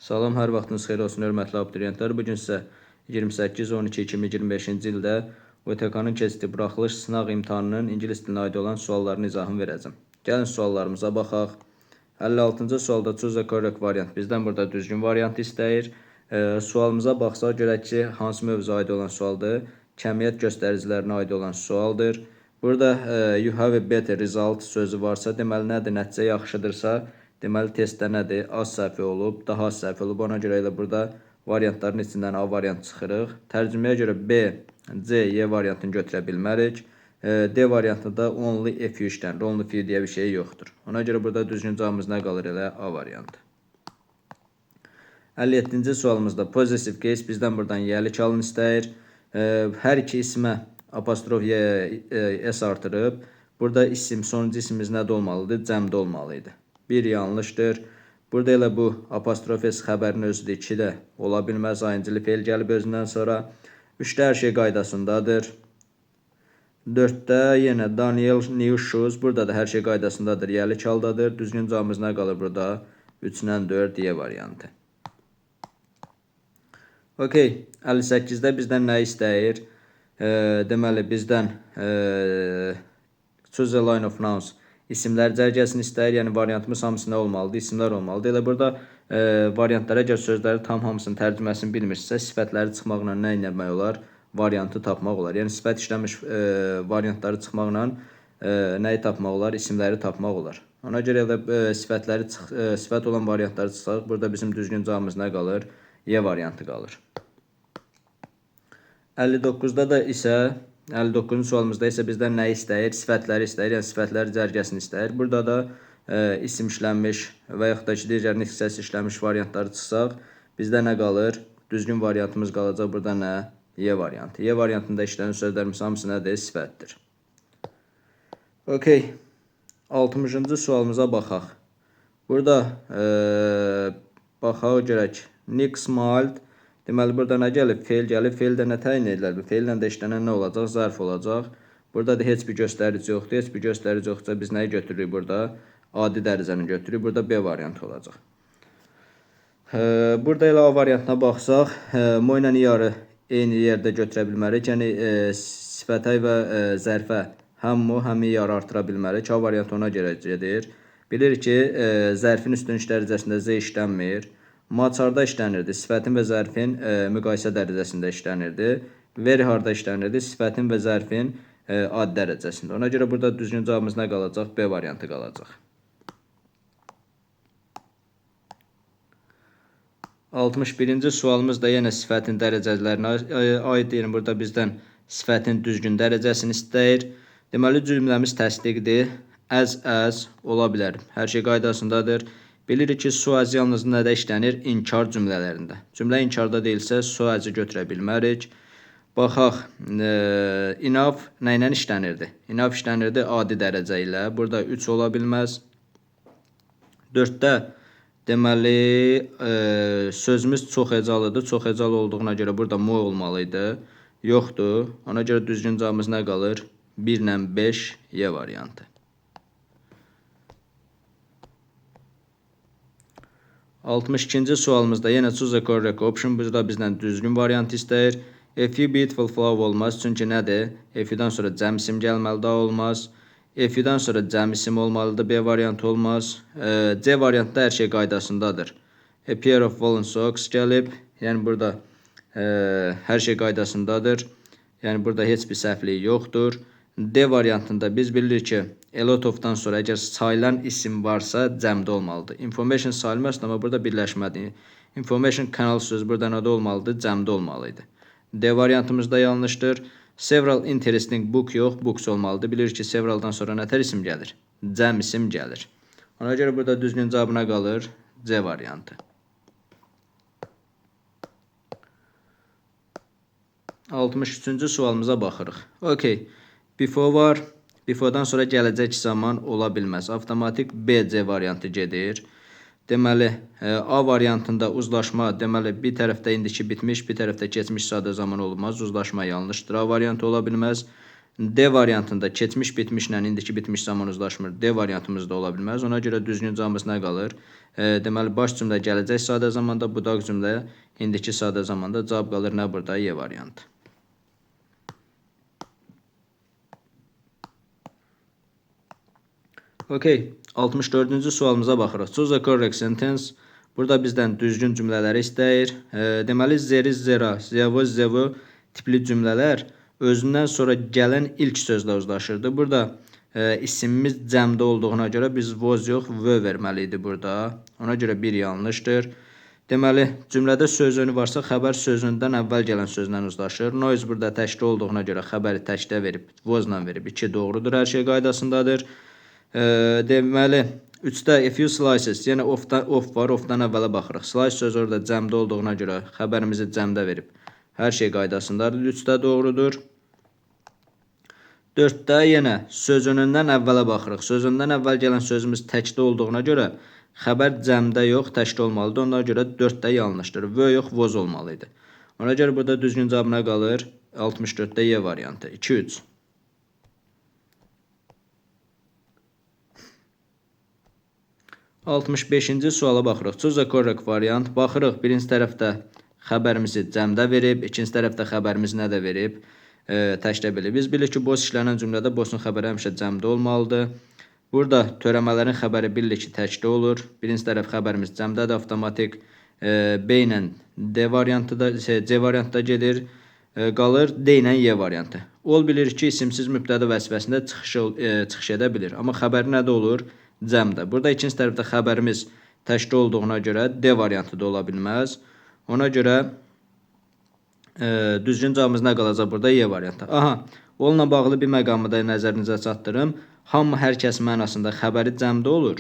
Salam, hər vaxtınız xeyir olsun, hörmətli abituriyentlər. Bugün sizə 28-12-2025-ci ildə OTK-nın keçidi buraxılış sınaq imtahanının ingilis dilinə aid olan suallarının izahını verəcəm. Gəlin suallarımıza baxaq. 56-cı sualda choose a correct variant. Bizdən burada düzgün variant istəyir. Sualımıza baxsaq, görək ki, hansı mövzuya aid olan sualdır? Kəmiyyət göstəricilərinə aid olan sualdır. Burada you have a better result sözü varsa, deməli nədir? Nəticə yaxşıdırsa, deməli testdə nədir? Az səhvi olub, daha az səhvi olub. Ona görə elə burada variantların içindən A variant çıxırıq. Tərcüməyə görə B, C, Y variantını götürə bilmərik. D variantında only if işlənir. Only if deyə bir şey yoxdur. Ona görə burada düzgün cavabımız nə qalır? Elə A variantı. 57-ci sualımızda possessive case bizdən buradan yəlik alın istəyir. Hər iki ismə apostrof S artırıb. Burada isim, sonuncu ismimiz nədə olmalıdır? Cəmdə olmalıydı. Bir yanlışdır. Burada elə bu apostrof S xəbərin özüdür. 2 də ola bilməz. Ayıncılı feil gəlib özündən sonra. 3-də hər şey qaydasındadır. 4-də yenə Daniel new shoes. Burada da hər şey qaydasındadır. Yəlik haldadır. Düzgün cavabımız nə qalır burada? 3-dən 4 Y variantı. Okey. 58-də bizdən nə istəyir? Deməli bizdən choose a line of nouns. İsimlər cərgəsini istəyir, yəni variantımız hamısı nə olmalıdır? İsimlər olmalıdır. Elə burada variantlara əgər sözləri tam hamısının tərcüməsini bilmirsə, sifətləri çıxmaqla nə etmək olar? Variantı tapmaq olar. Yəni sifət işləmiş variantları çıxmaqla nəyi tapmaq olar? İsimləri tapmaq olar. Ona görə elə sifət olan variantları çıxsaq, burada bizim düzgün cavabımız nə qalır? Y variantı qalır. 59-da da isə 59-cu sualımızda isə bizdən nə istəyir? Sifətləri istəyir, yəni sifətləri cərgəsini istəyir. Burada da isim işlənmiş və yaxud da ki, digər nitq səsi işlənmiş variantları çıxsaq, bizdə nə qalır? Düzgün variantımız qalacaq burada nə? Y variantı. Y variantında işlənən sözlərimiz hamısı nədir? Sifətdir. Okey. 60-cı sualımıza baxaq. Burada baxaq görək. Nick smiled. Deməli, burada nə gəlib? Feil gəlib. Feildə nə təyin edilir? Feillə də işlənən nə olacaq? Zərf olacaq. Burada da heç bir göstərici yoxdur. Heç bir göstərici yoxsa biz nəyi götürürük burada? Adi dərəcəni götürürük. Burada B variantı olacaq. Burada elə A variantına baxsaq, mo ilə yarı eyni yerdə götürə bilmərik. Yəni, sifətə və zərfə həm mo, həm yarı artıra bilmərik. A variantı ona görə gedir. Bilirik ki, zərfin üstünlük dərəcəsində Z işlənmir. Maçarda işlənirdi. Sifətin və zərfin müqayisə dərəcəsində işlənirdi. Very harda işlənirdi. Sifətin və zərfin ad dərəcəsində. Ona görə burada düzgün cavabımız nə qalacaq? B variantı qalacaq. 61-ci sualımız da yenə sifətin dərəcələrinə aid. Yəni burada bizdən sifətin düzgün dərəcəsini istəyir. Deməli, cümləmiz təsdiqdir. As ola bilər. Hər şey qaydasındadır. Bilirik ki, so as yalnız nədə işlənir? İnkar cümlələrində. Cümlə inkarda deyilsə, so as-ı götürə bilmərik. Baxaq, enough nə ilə işlənirdi? Enough işlənirdi adi dərəcə ilə. Burada 3 ola bilməz. 4-də deməli, sözümüz çox hecalıdır. Çox hecalı olduğuna görə burada mo olmalıydı. Yoxdur. Ona görə düzgün cavabımız nə qalır? 1 ilə 5 Y variantı. 62-ci sualımızda yenə choose a correct option. Burada bizdən düzgün variant istəyir. A few beautiful flower olmaz. Çünki nədir? F-dən sonra cəm isim gəlməlidir, olmaz. F-dən sonra cəm isim olmalıdır, B variantı olmaz. C variantda hər şey qaydasındadır. A pair of woolen socks gəlib. Yəni burada hər şey qaydasındadır. Yəni burada heç bir səhvlik yoxdur. D variantında biz bilirik ki, a lot of-dan sonra əgər sayılan isim varsa cəmdə olmalıdır. Information sayılmazsa, amma burada birləşmədir. Information kanal sözü burada nədə olmalıdır? Cəmdə olmalıydı. D variantımızda yanlışdır. Several interesting book yox, books olmalıdır. Bilirik ki, severaldan sonra nətər isim gəlir? Cəm isim gəlir. Ona görə burada düzgün cavabına qalır C variantı. 63-cü sualımıza baxırıq. Okey. Before var. Before'dan sonra gələcək zaman ola bilməz. Avtomatik B, C variantı gedir. Deməli, A variantında uzlaşma, deməli, bir tərəfdə indiki bitmiş, bir tərəfdə keçmiş sadə zaman olmaz. Uzlaşma yanlışdır. A variantı ola bilməz. D variantında keçmiş bitmişlə indiki bitmiş zaman uzlaşmır. D variantımız da ola bilməz. Ona görə düzgün cavabımız nə qalır? Deməli, baş cümlə gələcək sadə zamanda, budaq cümlə indiki sadə zamanda. Cavab qalır nə burada? Y variantı. Okay, 64-cü sualımıza baxırıq. Choose a correct sentence. Burada bizdən düzgün cümlələri istəyir. Deməli, zeri, zera, zevo, zevo tipli cümlələr özündən sonra gələn ilk sözlə uzlaşırdı. Burada isimimiz cəmdə olduğuna görə biz voz yox, vö verməli idi burada. Ona görə bir yanlışdır. Deməli, cümlədə söz önü varsa, xəbər sözündən əvvəl gələn sözlə uzlaşır. Noise burada təkdə olduğuna görə xəbəri təkdə verib, vozla verib. 2 doğrudur, hər şey qaydasındadır. Deməli, 3-də a few slices, yəni off var, off-dan əvvələ baxırıq. Slice sözü orada cəmdə olduğuna görə xəbərimizi cəmdə verib. Hər şey qaydasındadır, 3-də doğrudur. 4-də yenə sözünündən əvvələ baxırıq. Sözündən əvvəl gələn sözümüz təkdə olduğuna görə xəbər cəmdə yox, təkdə olmalıdır. Ona görə 4-də yanlışdır. Vö yox, voz olmalıydı. Ona görə burada düzgün cavab nə qalır? 64-də Y variantı. 2-3. 65-ci suala baxırıq. Choose a correct variant. Baxırıq, birinci tərəfdə xəbərimizi cəmdə verib, ikinci tərəfdə xəbərimizi nə də verib? Təkdə verib. Biz bilirik ki, boş işlənən cümlədə boşun xəbəri həmişə cəmdə olmalıdır. Burada törəmələrin xəbəri bilirik ki, təkdə olur. Birinci tərəf xəbərimiz cəmdədir, avtomatik B ilə D variantında, C variantda gedir. Qalır D ilə Y variantı. Ol bilir ki, isimsiz mübtəda vəzifəsində çıxış edə bilir. Amma xəbəri nədə olur? Cəmdə. Burada ikinci tərəfdə xəbərimiz təkdə olduğuna görə D variantı da ola bilməz. Ona görə düzgün cavabımız nə qalacaq burada? Y variantı. Aha, onunla bağlı bir məqamı da nəzərinizə çatdırım. Hamı, hər kəs mənasında xəbəri cəmdə olur.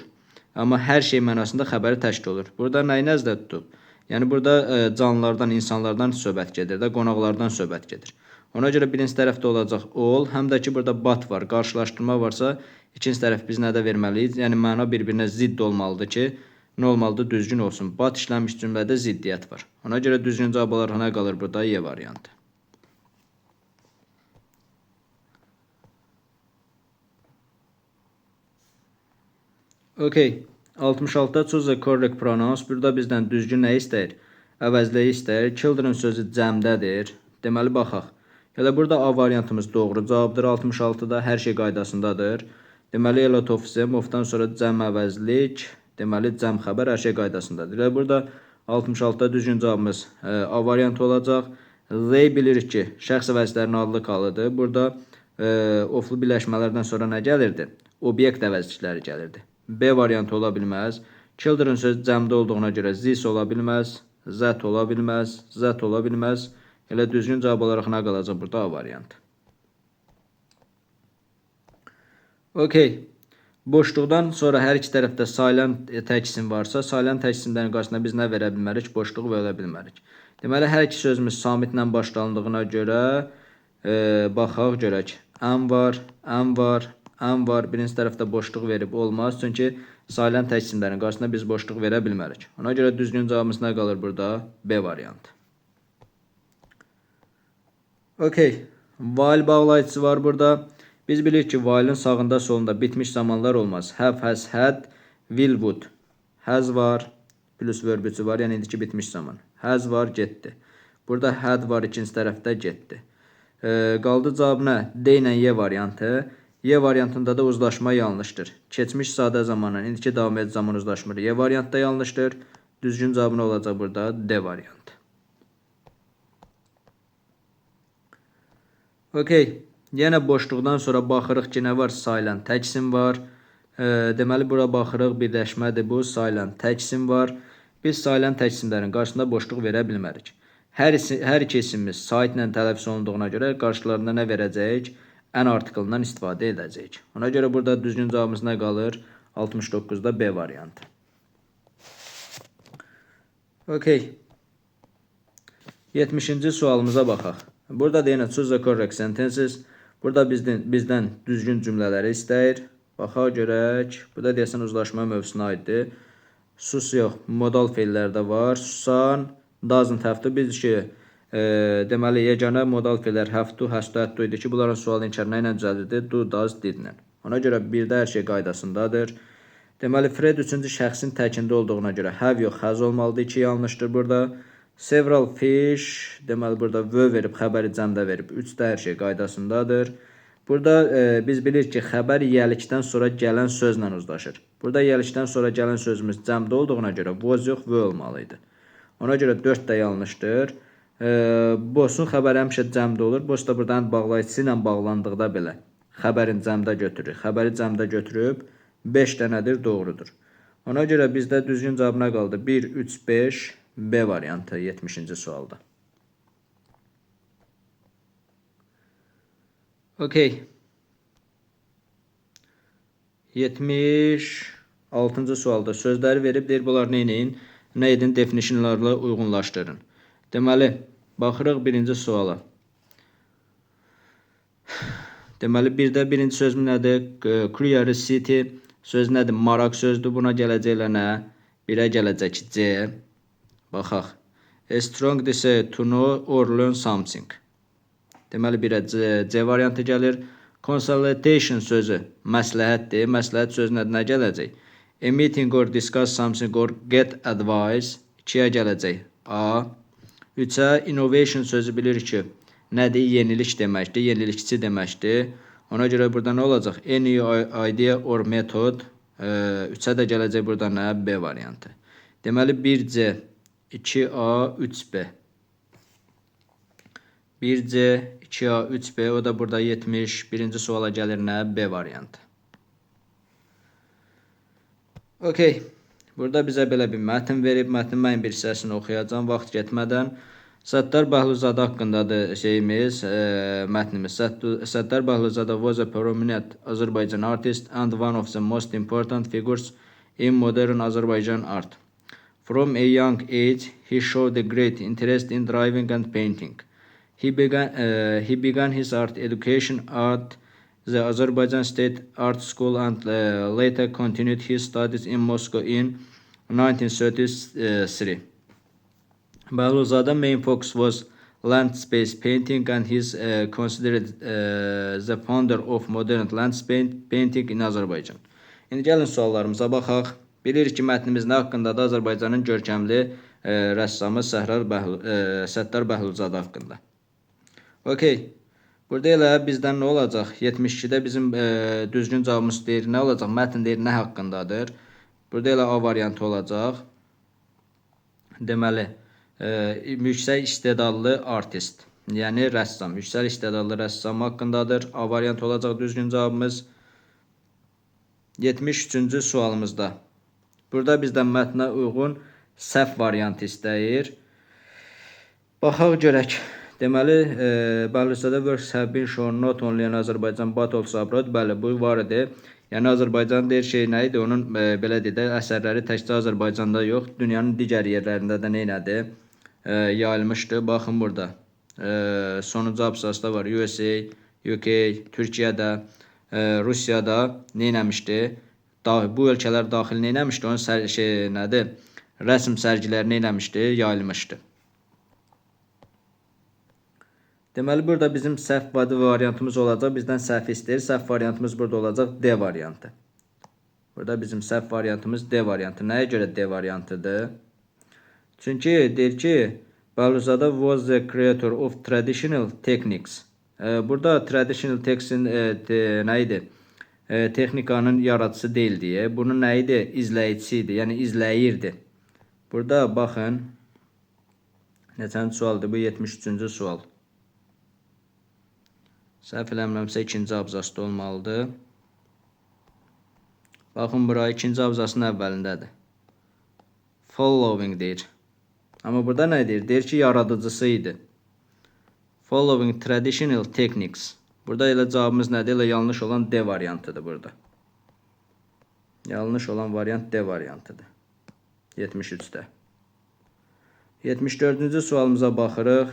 Amma hər şey mənasında xəbəri təkdə olur. Burada nəyi nəzərdə tutub? Yəni burada canlılardan, insanlardan söhbət gedir də, qonaqlardan söhbət gedir. Ona görə birinci tərəfdə olacaq all, həm də ki burada but var, qarşılaşdırma varsa, ikinci tərəf biz nədə verməliyiz? Yəni məna bir-birinə zidd olmalıdır ki, nə olmalıdır? Düzgün olsun. But işlənmiş cümlədə ziddiyyət var. Ona görə düzgün cavab olaraq nə qalır burada? Y variantı. Okay. 66-da choose a correct pronouns. Burada bizdən düzgün nə istəyir? Əvəzləyi istəyir. Children sözü cəmdədir. Deməli, baxaq. Elə burada A variantımız doğru cavabdır. 66-da hər şey qaydasındadır. Deməli, a lot of them, of-dan sonra cəm əvəzlik, deməli, cəm xəbər hər şey qaydasındadır. Elə burada 66-da düzgün cavabımız A variantı olacaq. They bilirik ki, şəxs əvəzlərinin adlı kalıdır. Burada oflu birləşmələrdən sonra nə gəlirdi? Obyekt əvəzlikləri gəlirdi. B variantı ola bilməz. Children söz cəmdə olduğuna görə this ola bilməz, that ola bilməz, that ola bilməz. Elə düzgün cavab olaraq nə qalacaq burada? A variantı. Okay. Boşluqdan sonra hər iki tərəfdə silent tək isim varsa, silent tək isimlərin qarşısına biz nə verə bilmərik? Boşluq verə bilmərik. Deməli, hər iki sözümüz samitlə başlandığına görə baxaq görək. Am var, am var, am var. Birinci tərəfdə boşluq verib olmaz. Çünki silent tək isimlərin qarşısına biz boşluq verə bilmərik. Ona görə düzgün cavabımız nə qalır burada? B variantı. Okay. While bağlayıcısı var burada. Biz bilirik ki, while'ın sağında solunda bitmiş zamanlar olmaz. Have, has, had, will, would. Has var, plus verb-üçü var, yəni indiki bitmiş zaman. Has var, getdi. Burada had var, ikinci tərəfdə getdi. Qaldı cavab nə? D ilə Y variantı. Y variantında da uzlaşma yanlışdır. Keçmiş sadə zamanla indiki davam edici zaman uzlaşmır. Y variantda yanlışdır. Düzgün cavabı nə olacaq burada? D variantı. Okay. Yenə boşluqdan sonra baxırıq ki, nə var? Silent tək isim var. Deməli, bura baxırıq, birləşmədir bu. Silent tək isim var. Biz silent tək isimlərin qarşısında boşluq verə bilmərik. Hər iki isimimiz site ilə tələffüz olunduğuna görə qarşılarında nə verəcəyik? An article-dan istifadə edəcəyik. Ona görə burada düzgün cavabımız nə qalır? 69-da B variantı. Okay. 70-ci sualımıza baxaq. Burada da yenə choose the correct sentences. Burada bizdən düzgün cümlələri istəyir. Baxaq görək. Burada deyəsən uzlaşma mövzusuna aiddir. Sus yox, modal feillərdə var. Susan, doesn't have to. Biz ki, Deməli, yeganə modal fe'lər have to, has to, had to idi ki, bunların sual inkar nə ilə düzəldirdi? Do, does, did ilə. Ona görə birdə hər şey qaydasındadır. Deməli, Fred üçüncü şəxsin təkində olduğuna görə have yox, has olmalıdır. 2 yanlışdır burada. Several fish, deməli, burada vö verib, xəbəri cəmdə verib. 3də hər şey qaydasındadır. Burada biz bilirik ki, xəbər yəlikdən sonra gələn sözlə uzlaşır. Burada yəlikdən sonra gələn sözümüz cəmdə olduğuna görə was yox, vö olmalıydı. Ona görə 4 də yanlışdır. Bosun xəbəri həmişə cəmdə olur. Bos da buradan bağlayıcısı ilə bağlandıqda belə xəbərin cəmdə götürür. Xəbəri cəmdə götürüb 5 dənədir, doğrudur. Ona görə bizdə düzgün cavab nə qaldı? 1, 3, 5, B variantı 70-ci sualda. Okey. 76-cı sualda sözləri verib, deyir, bunlar neyləyin? Nə edin? Definitionlarla uyğunlaşdırın. Deməli, baxırıq birinci suala. Deməli, birdə birinci sözüm nədir? Curiosity söz nədir? Maraq sözdür. Buna gələcəklə nə? 1-ə gələcək C. Baxaq. A strong desire to know or learn something. Deməli, 1-ə C variantı gəlir. Consultation sözü məsləhətdir. Məsləhət sözü nədir? Nə gələcək? A meeting or discuss something or get advice. 2-yə gələcək A. 3-ə innovation sözü bilirik ki, nədir? Yenilik deməkdir, yenilikçi deməkdir. Ona görə burada nə olacaq? Any idea or method. 3-ə də gələcək burada nə? B variantı. Deməli, 1C, 2A, 3B. 1C, 2A, 3B. O da burada 71-ci suala gəlir nə? B variantı. Okey. Burada bizə belə bir mətn verib. Mətnin mən bir hissəsini oxuyacağım vaxt getmədən. Səttar Bəhlulzadə haqqındadır şeyimiz, mətnimiz. Səttar Bəhlulzadə was a prominent Azərbaycan artist and one of the most important figures in modern Azərbaycan art. From a young age, he showed a great interest in drawing and painting. He began his art education at the Azerbaijan State Art School and later continued his studies in Moscow in 1933. Bəhlulzadə main focus was landscape painting and he is considered the founder of modern landscape painting in Azərbaycan. İndi gəlin suallarımıza baxaq. Bilirik ki, mətnimiz nə haqqındadır? Azərbaycanın görkəmli rəssamı Səttar Bəhlulzadə haqqında. Okey. Burada elə bizdən nə olacaq? 72-də bizim düzgün cavabımız deyir, nə olacaq? Mətn deyir, nə haqqındadır? Burada elə A variantı olacaq. Deməli, yüksək istedadlı artist, yəni rəssam, yüksək istedadlı rəssam haqqındadır. A variantı olacaq düzgün cavabımız. 73-cü sualımızda. Burada bizdən mətnə uyğun səhv variantı istəyir. Baxaq görək. Deməli, Bəhlulzadə works have been shown not only in Azərbaycan but also abroad. Bəli, bu var idi. Yəni Azərbaycan deyir şey nə idi? Onun belə deyək də əsərləri təkcə Azərbaycanda yox, dünyanın digər yerlərində də nə idi? Yayılmışdı. Baxın burada. Sonuncu abzasda var. USA, UK, Türkiyədə, Rusiyada nə etmişdi? Bu ölkələr daxil nə etmişdi? Onun şey nədir? Rəsm sərgiləri nə etmişdi? Yayılmışdı. Deməli, burada bizim səhv variantımız olacaq. Bizdən səhv istəyir. Səhv variantımız burada olacaq D variantı. Burada bizim səhv variantımız D variantı. Nəyə görə D variantıdır? Çünki deyir ki, Bəhlulzadə was the creator of traditional techniques. Burada traditional technique'in nə idi? Texnikanın yaradıcısı deyil deyə. Bunun nə idi? İzləyicisi idi. Yəni izləyirdi. Burada baxın. Neçənci sualdır? Bu 73-cü sual. Səhv eləmirəmsə ikinci abzasda olmalıdır. Baxın bura ikinci abzasının əvvəlindədir. Following deyir. Amma burada nə deyir? Deyir ki, yaradıcısı idi. Following traditional techniques. Burada elə cavabımız nədir? Elə yanlış olan D variantıdır burada. Yanlış olan variant D variantıdır. 73-də. 74-cü sualımıza baxırıq.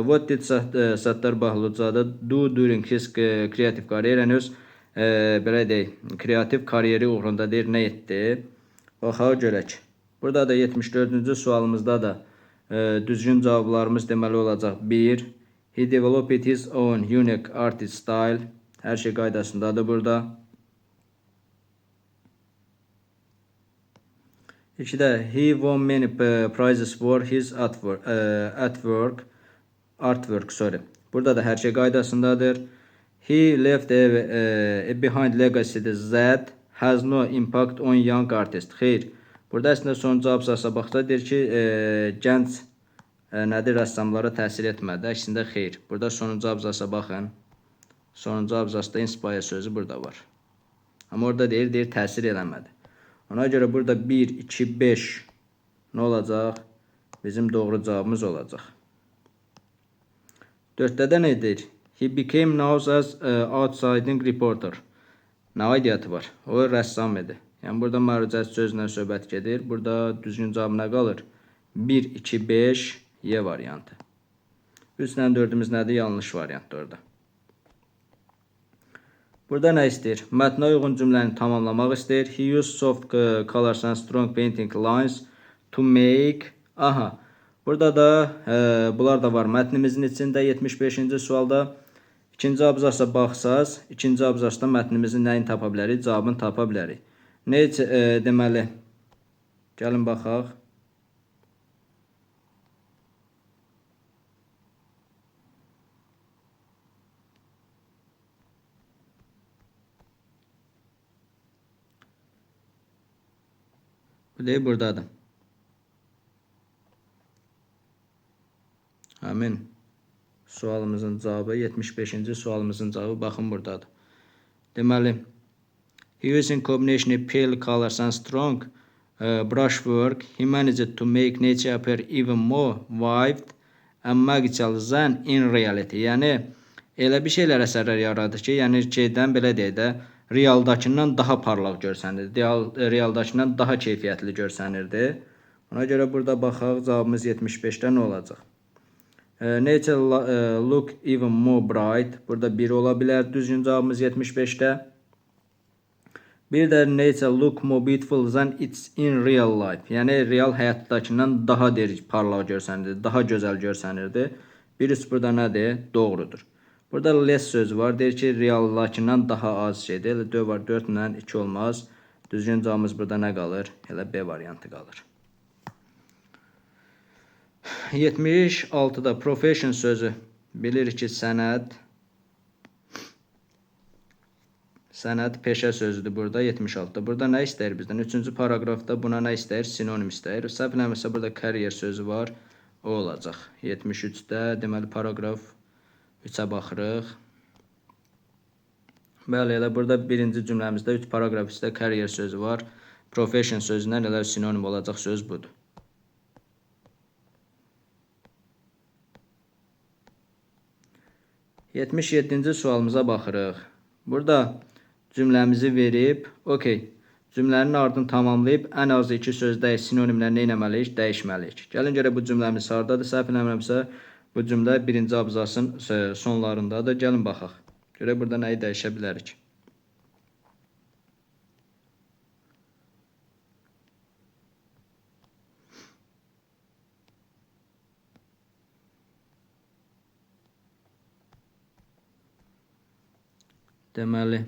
What did Səttar Bəhlulzadə do during his creative career? Yəni öz belə deyək, kreativ kariyeri uğrunda deyir nə etdi? Baxaq görək. Burada da 74-cü sualımızda da Düzgün cavablarımız deməli olacaq 1. He developed his own unique artist style. Hər şey qaydasındadır burada. 2-də he won many prizes for his artwork. Burada da hər şey qaydasındadır. He left a behind legacy that has no impact on young artists. Xeyr. Burada əslində son cavab baxsa deyir ki, gənc nədir, rəssamlara təsir etmədi. Əksində xeyr. Burada sonuncu abzasa baxın. Sonuncu abzasda inspire sözü burada var. Amma orada deyir təsir eləmədi. Ona görə burada 1, 2, 5 nə olacaq? Bizim doğru cavabımız olacaq. 4-də də nədir? He became known as outside reporter. Nə aidiyyatı var? O rəssam idi. Yəni burada məruzət sözlə söhbət gedir. Burada düzgün cavab nə qalır? 1, 2, 5 Y variantı. 3-lə 4-ümüz nədir? Yanlış variantdır orada. Burada nə istəyir? Mətnə uyğun cümləni tamamlamaq istəyir. He used soft colors and strong painting lines to make... Aha. Burada da bunlar da var mətnimizin içində 75-ci sualda. İkinci abzasa baxsaz, ikinci abzasda mətnimizin nəyini tapa bilərik? Cavabını tapa bilərik. Necə deməli? Gəlin baxaq. Bu deyil, buradadır. Həmin sualımızın cavabı, 75-ci sualımızın cavabı baxın buradadır. Deməli, using combination of pale colors and strong brushwork, he managed to make nature appear even more vivid and magical than in reality. Yəni, elə bir şeylər əsərlər yaradır ki, yəni şeydən belə deyək də, realdakından daha parlaq görsənirdi, realdakından daha keyfiyyətli görsənirdi. Ona görə burada baxaq, cavabımız 75-də nə olacaq? Nature look even more bright. Burada 1 ola bilər. Düzgün cavabımız 75-də. Bir də nature look more beautiful than it's in real life. Yəni real həyatdakindən daha parlaq görsənirdi, daha gözəl görsənirdi. 1-3 burada nədir? Doğrudur. Burada less sözü var. Deyir ki, realdakindən daha az şeydir. Elə 4 var, 4 ilə 2 olmaz. Düzgün cavabımız burada nə qalır? Elə B variantı qalır. 76-da profession sözü. Bilirik ki, sənət peşə sözüdür burada 76-da. Burada nə istəyir bizdən? 3-cü paragrafda buna nə istəyir? Sinonim istəyir. Səhv eləmirəmsə burada career sözü var. O olacaq. 73-də deməli paragraf 3-ə baxırıq. Bəli, elə burada birinci cümləmizdə 3 paragraf üstə career sözü var. Profession sözündən elə sinonim olacaq söz budur. 77-ci sualımıza baxırıq. Burada cümləmizi verib, cümlənin ardını tamamlayıb ən az 2 sözdə sinonimlər nə etməliyik? Dəyişməliyik. Gəlin görə bu cümləmiz hardadır? Səhv eləmirəmsə bu cümlə birinci abzasın sonlarındadır. Gəlin baxaq. Görə burada nəyi dəyişə bilərik? Deməli,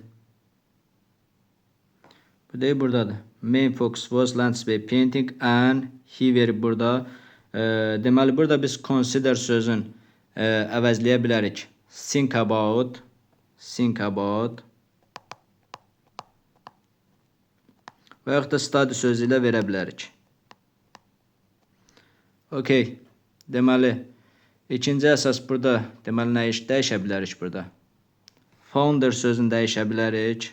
bu deyil, buradadır. Main focus was landscape painting and he verib burada. Deməli, burada biz consider sözün əvəzləyə bilərik. Think about və yaxud da study sözü ilə verə bilərik. Deməli, ikinci əsas burada, deməli, nə iş dəyişə bilərik burada? Founder sözünü dəyişə bilərik.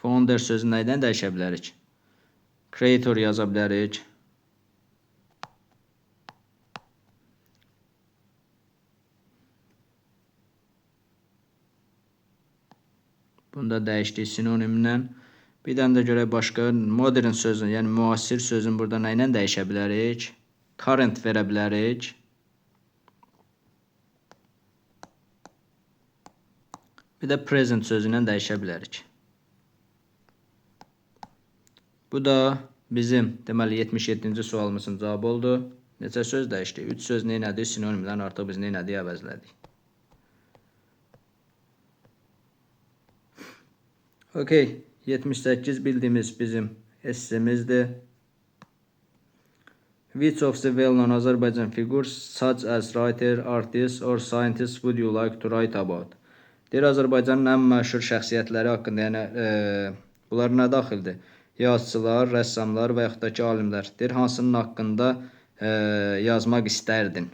Founder sözünü nədən dəyişə bilərik? Creator yaza bilərik. Bunda dəyişdik sinonimlə. Bir dənə də görək başqa modern sözün, yəni müasir sözün burada nə ilə dəyişə bilərik? Current verə bilərik. Bir də present sözü ilə dəyişə bilərik. Bu da bizim deməli 77-ci sualımızın cavabı oldu. Neçə söz dəyişdi? 3 söz neynədir? Sinonimdən artıq biz neynədik? Əvəzlədik. Okay, 78 bildiyimiz bizim essemizdir. Which of the well-known Azerbaijan figures such as writer, artist or scientist would you like to write about? Deyir, Azərbaycanın ən məşhur şəxsiyyətləri haqqında, yəni bunlar nə daxildir? Yazıçılar, rəssamlar və yaxud da ki, alimlər. Deyir, hansının haqqında yazmaq istərdin?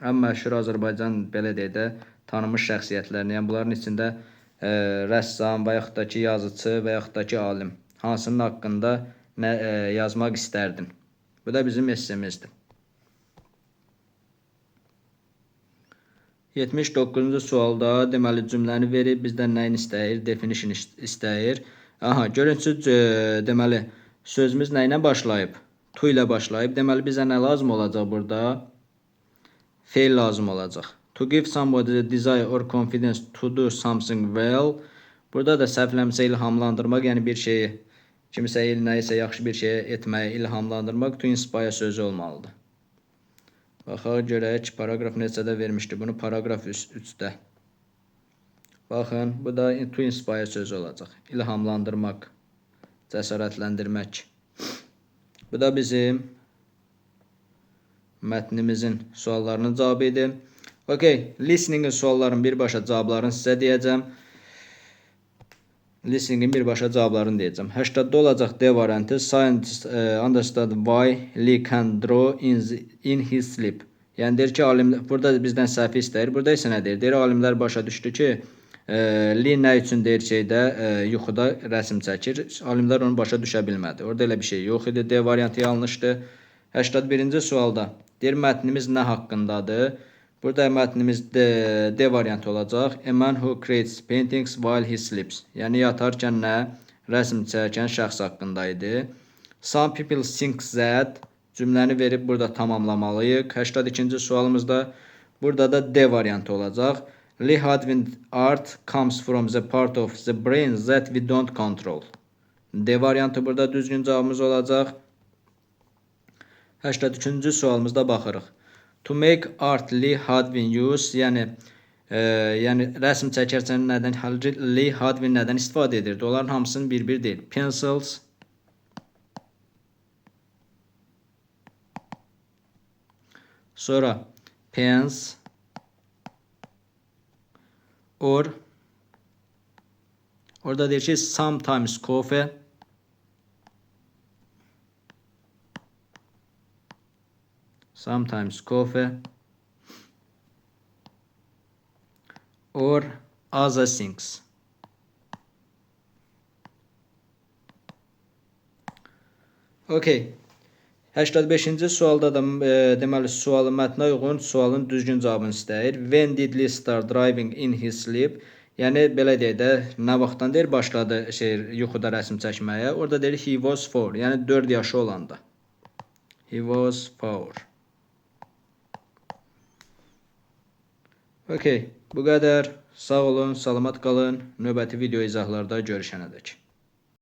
Ən məşhur Azərbaycan, belə deyək də, tanınmış şəxsiyyətlərini, yəni bunların içində rəssam və yaxud da ki, yazıcı və yaxud da ki, alim. Hansının haqqında yazmaq istərdin? Bu da bizim essemizdir. 79-cu sualda deməli cümləni verib bizdən nəyin istəyir? Definition istəyir. Aha, görün ki, deməli sözümüz nə ilə başlayıb? To ilə başlayıb. Deməli bizə nə lazım olacaq burada? Feil lazım olacaq. To give somebody the desire or confidence to do something well. Burada da səhvləmsə ilhamlandırmaq, yəni bir şeyi, kimisə nəyisə yaxşı bir şeyə etməyə ilhamlandırmaq to inspire sözü olmalıdır. Baxaq görək, paragraf neçədə vermişdi bunu, paragraf 3-də. Baxın, bu da to inspire sözü olacaq. İlhamlandırmaq, cəsarətləndirmək. Bu da bizim mətnimizin suallarının cavabı idi. Okay, listeningin sualların birbaşa cavablarını sizə deyəcəm. Listeningin birbaşa cavablarını deyəcəm. 80-da olacaq D variantı. Scientists understood why Lee can draw in his sleep. Yəni deyir ki, alimlər, burada bizdən səhvi istəyir. Burada isə nə deyir? Deyir, alimlər başa düşdü ki, Lee nə üçün deyir şeydə, yuxuda rəsm çəkir. Alimlər onu başa düşə bilmədi. Orada elə bir şey yox idi. D variantı yanlışdır. 81-ci sualda deyir, mətnimiz nə haqqındadır? Burada mətnimiz D variantı olacaq. A man who creates paintings while he sleeps. Yəni yatarkən nə? Rəsm çəkən şəxs haqqında idi. Some people think that cümləni verib burada tamamlamalıyıq. 82-ci sualımızda burada da D variantı olacaq. Lee Hadwind art comes from the part of the brain that we don't control. D variantı burada düzgün cavabımız olacaq. 83-cü sualımızda baxırıq. To make art Lee Hadwind use, yəni rəsm çəkərkən nədən Lee Hadwind nədən istifadə edirdi? Onların hamısını bir-bir deyil. Pencils, sonra pens, or orada deyir ki, sometimes coffee, or other things. Okay. 85-ci sualda da deməli sualın mətnə uyğun sualın düzgün cavabını istəyir. When did Lee start driving in his sleep? Yəni belə deyək də, nə vaxtdan deyir başladı yuxuda rəsm çəkməyə? Orada deyir he was 4, yəni 4 yaşı olanda. He was 4. Okay, bu qədər. Sağ olun, salamat qalın. Növbəti video izahlarda görüşənədək.